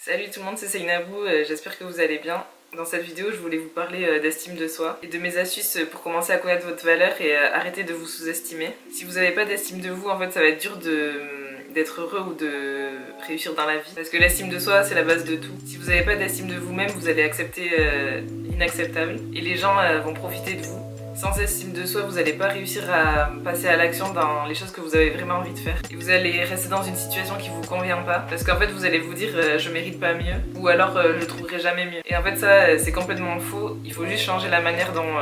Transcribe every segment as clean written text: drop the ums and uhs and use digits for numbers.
Salut tout le monde, c'est Seynabou, j'espère que vous allez bien. Dans cette vidéo, je voulais vous parler d'estime de soi et de mes astuces pour commencer à connaître votre valeur et arrêter de vous sous-estimer. Si vous n'avez pas d'estime de vous, en fait, ça va être dur d'être heureux ou de réussir dans la vie. Parce que l'estime de soi, c'est la base de tout. Si vous n'avez pas d'estime de vous-même, vous allez accepter l'inacceptable et les gens vont profiter de vous. Sans estime de soi, vous n'allez pas réussir à passer à l'action dans les choses que vous avez vraiment envie de faire. Et vous allez rester dans une situation qui vous convient pas. Parce qu'en fait, vous allez vous dire je mérite pas mieux. Ou alors je trouverai jamais mieux. Et en fait, ça, c'est complètement faux. Il faut juste changer la manière dont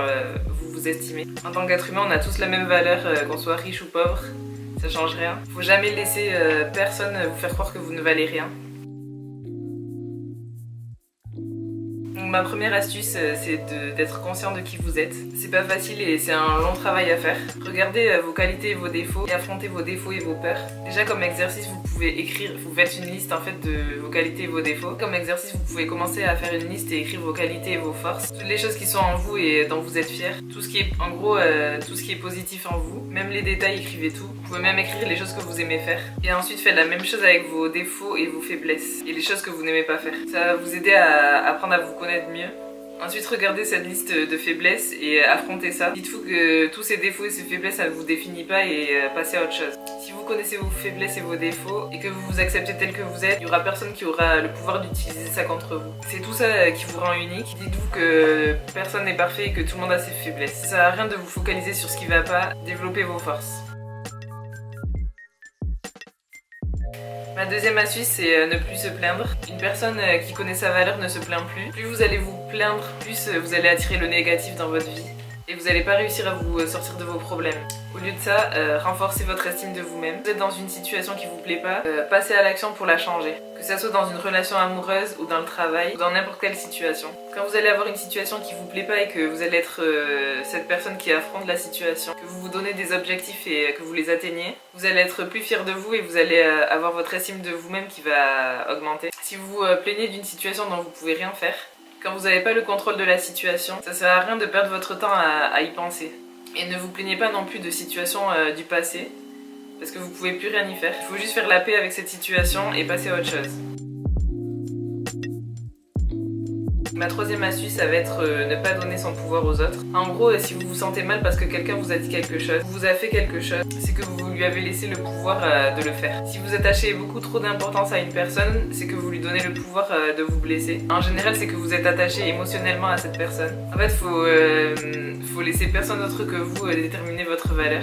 vous vous estimez. En tant qu'être humain, on a tous la même valeur, qu'on soit riche ou pauvre. Ça change rien. Faut jamais laisser personne vous faire croire que vous ne valez rien. Ma première astuce, c'est d'être conscient de qui vous êtes. C'est pas facile et c'est un long travail à faire. Regardez vos qualités et vos défauts et affrontez vos défauts et vos peurs. Déjà comme exercice, vous pouvez écrire, vous faites une liste en fait de vos qualités et vos défauts. Comme exercice, vous pouvez commencer à faire une liste et écrire vos qualités et vos forces. Toutes les choses qui sont en vous et dont vous êtes fiers. Tout ce qui est, en gros, tout ce qui est positif en vous. Même les détails, écrivez tout. Vous pouvez même écrire les choses que vous aimez faire. Et ensuite, faites la même chose avec vos défauts et vos faiblesses. Et les choses que vous n'aimez pas faire. Ça va vous aider à apprendre à vous connaître mieux. Ensuite, regardez cette liste de faiblesses et affrontez ça. Dites-vous que tous ces défauts et ces faiblesses, ça ne vous définit pas et passez à autre chose. Si vous connaissez vos faiblesses et vos défauts et que vous vous acceptez tel que vous êtes, il n'y aura personne qui aura le pouvoir d'utiliser ça contre vous. C'est tout ça qui vous rend unique. Dites-vous que personne n'est parfait et que tout le monde a ses faiblesses. Ça sert à rien de vous focaliser sur ce qui va pas, développez vos forces. Ma deuxième astuce, c'est ne plus se plaindre. Une personne qui connaît sa valeur ne se plaint plus. Plus vous allez vous plaindre, plus vous allez attirer le négatif dans votre vie. Et vous n'allez pas réussir à vous sortir de vos problèmes. Au lieu de ça, renforcez votre estime de vous-même. Vous êtes dans une situation qui vous plaît pas, passez à l'action pour la changer. Que ça soit dans une relation amoureuse ou dans le travail ou dans n'importe quelle situation. Quand vous allez avoir une situation qui vous plaît pas et que vous allez être cette personne qui affronte la situation, que vous vous donnez des objectifs et que vous les atteignez, vous allez être plus fier de vous et vous allez avoir votre estime de vous-même qui va augmenter. Si vous vous plaignez d'une situation dont vous pouvez rien faire, quand vous n'avez pas le contrôle de la situation, ça sert à rien de perdre votre temps à y penser. Et ne vous plaignez pas non plus de situations du passé, parce que vous pouvez plus rien y faire. Il faut juste faire la paix avec cette situation et passer à autre chose. Ma troisième astuce, ça va être ne pas donner son pouvoir aux autres. En gros, si vous vous sentez mal parce que quelqu'un vous a dit quelque chose, vous a fait quelque chose, c'est que vous lui avez laissé le pouvoir de le faire. Si vous attachez beaucoup trop d'importance à une personne, c'est que vous lui donnez le pouvoir de vous blesser. En général, c'est que vous êtes attaché émotionnellement à cette personne. En fait, faut laisser personne d'autre que vous déterminer votre valeur.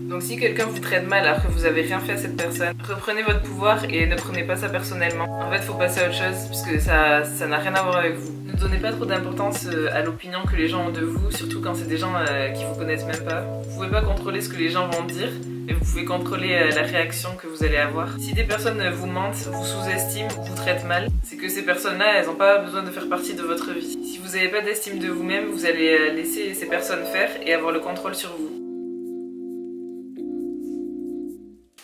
Donc si quelqu'un vous traite mal alors que vous avez rien fait à cette personne, reprenez votre pouvoir et ne prenez pas ça personnellement. En fait, faut passer à autre chose puisque ça n'a rien à voir avec vous. Ne donnez pas trop d'importance à l'opinion que les gens ont de vous, surtout quand c'est des gens qui vous connaissent même pas. Vous pouvez pas contrôler ce que les gens vont dire, mais vous pouvez contrôler la réaction que vous allez avoir. Si des personnes vous mentent, vous sous-estiment ou vous traitent mal, c'est que ces personnes-là, elles n'ont pas besoin de faire partie de votre vie. Si vous n'avez pas d'estime de vous-même, vous allez laisser ces personnes faire et avoir le contrôle sur vous.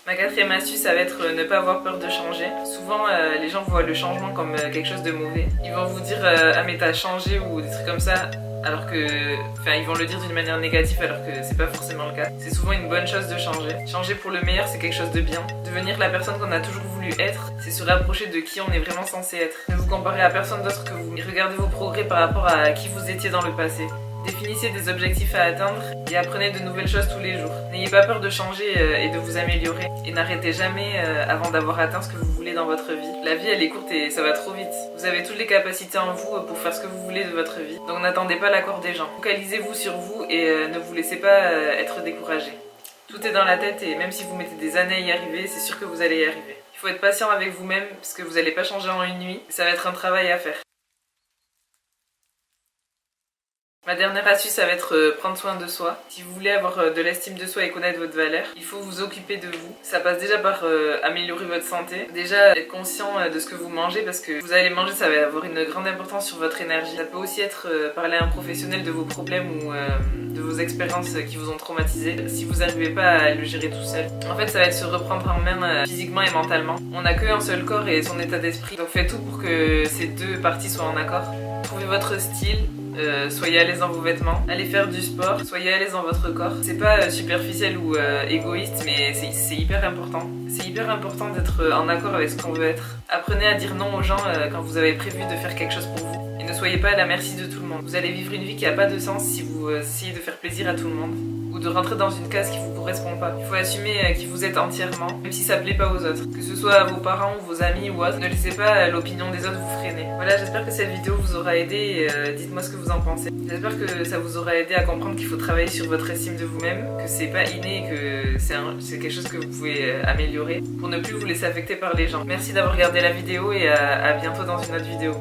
Ma quatrième astuce, ça va être ne pas avoir peur de changer. Souvent, les gens voient le changement comme quelque chose de mauvais. Ils vont vous dire ah mais t'as changé ou des trucs comme ça, alors que, enfin, ils vont le dire d'une manière négative alors que c'est pas forcément le cas. C'est souvent une bonne chose de changer. Changer pour le meilleur, c'est quelque chose de bien. Devenir la personne qu'on a toujours voulu être, c'est se rapprocher de qui on est vraiment censé être. Ne vous comparez à personne d'autre que vous. Et regardez vos progrès par rapport à qui vous étiez dans le passé. Définissez des objectifs à atteindre et apprenez de nouvelles choses tous les jours. N'ayez pas peur de changer et de vous améliorer. Et n'arrêtez jamais avant d'avoir atteint ce que vous voulez dans votre vie. La vie, elle est courte et ça va trop vite. Vous avez toutes les capacités en vous pour faire ce que vous voulez de votre vie. Donc n'attendez pas l'accord des gens. Focalisez-vous sur vous et ne vous laissez pas être découragé. Tout est dans la tête et même si vous mettez des années à y arriver, c'est sûr que vous allez y arriver. Il faut être patient avec vous-même parce que vous n'allez pas changer en une nuit. Ça va être un travail à faire. Ma dernière astuce, ça va être prendre soin de soi. Si vous voulez avoir de l'estime de soi et connaître votre valeur, il faut vous occuper de vous. Ça passe déjà par améliorer votre santé. Déjà, être conscient de ce que vous mangez parce que vous allez manger, ça va avoir une grande importance sur votre énergie. Ça peut aussi être parler à un professionnel de vos problèmes ou de vos expériences qui vous ont traumatisé si vous n'arrivez pas à le gérer tout seul. En fait, ça va être se reprendre en main physiquement et mentalement. On n'a qu'un seul corps et son état d'esprit. Donc faites tout pour que ces deux parties soient en accord. Trouvez votre style. soyez à l'aise dans vos vêtements, allez faire du sport, soyez à l'aise dans votre corps. C'est pas superficiel ou égoïste, mais c'est hyper important. C'est hyper important d'être en accord avec ce qu'on veut être. Apprenez à dire non aux gens quand vous avez prévu de faire quelque chose pour vous. Et ne soyez pas à la merci de tout le monde. Vous allez vivre une vie qui n'a pas de sens si vous essayez de faire plaisir à tout le monde. Ou de rentrer dans une case qui vous correspond pas. Il faut assumer qui vous êtes entièrement, même si ça plaît pas aux autres. Que ce soit à vos parents ou vos amis ou autres, ne laissez pas l'opinion des autres vous freiner. Voilà, j'espère que cette vidéo vous aura aidé et dites-moi ce que vous en pensez. J'espère que ça vous aura aidé à comprendre qu'il faut travailler sur votre estime de vous-même, que c'est pas inné et que c'est quelque chose que vous pouvez améliorer pour ne plus vous laisser affecter par les gens. Merci d'avoir regardé la vidéo et à bientôt dans une autre vidéo.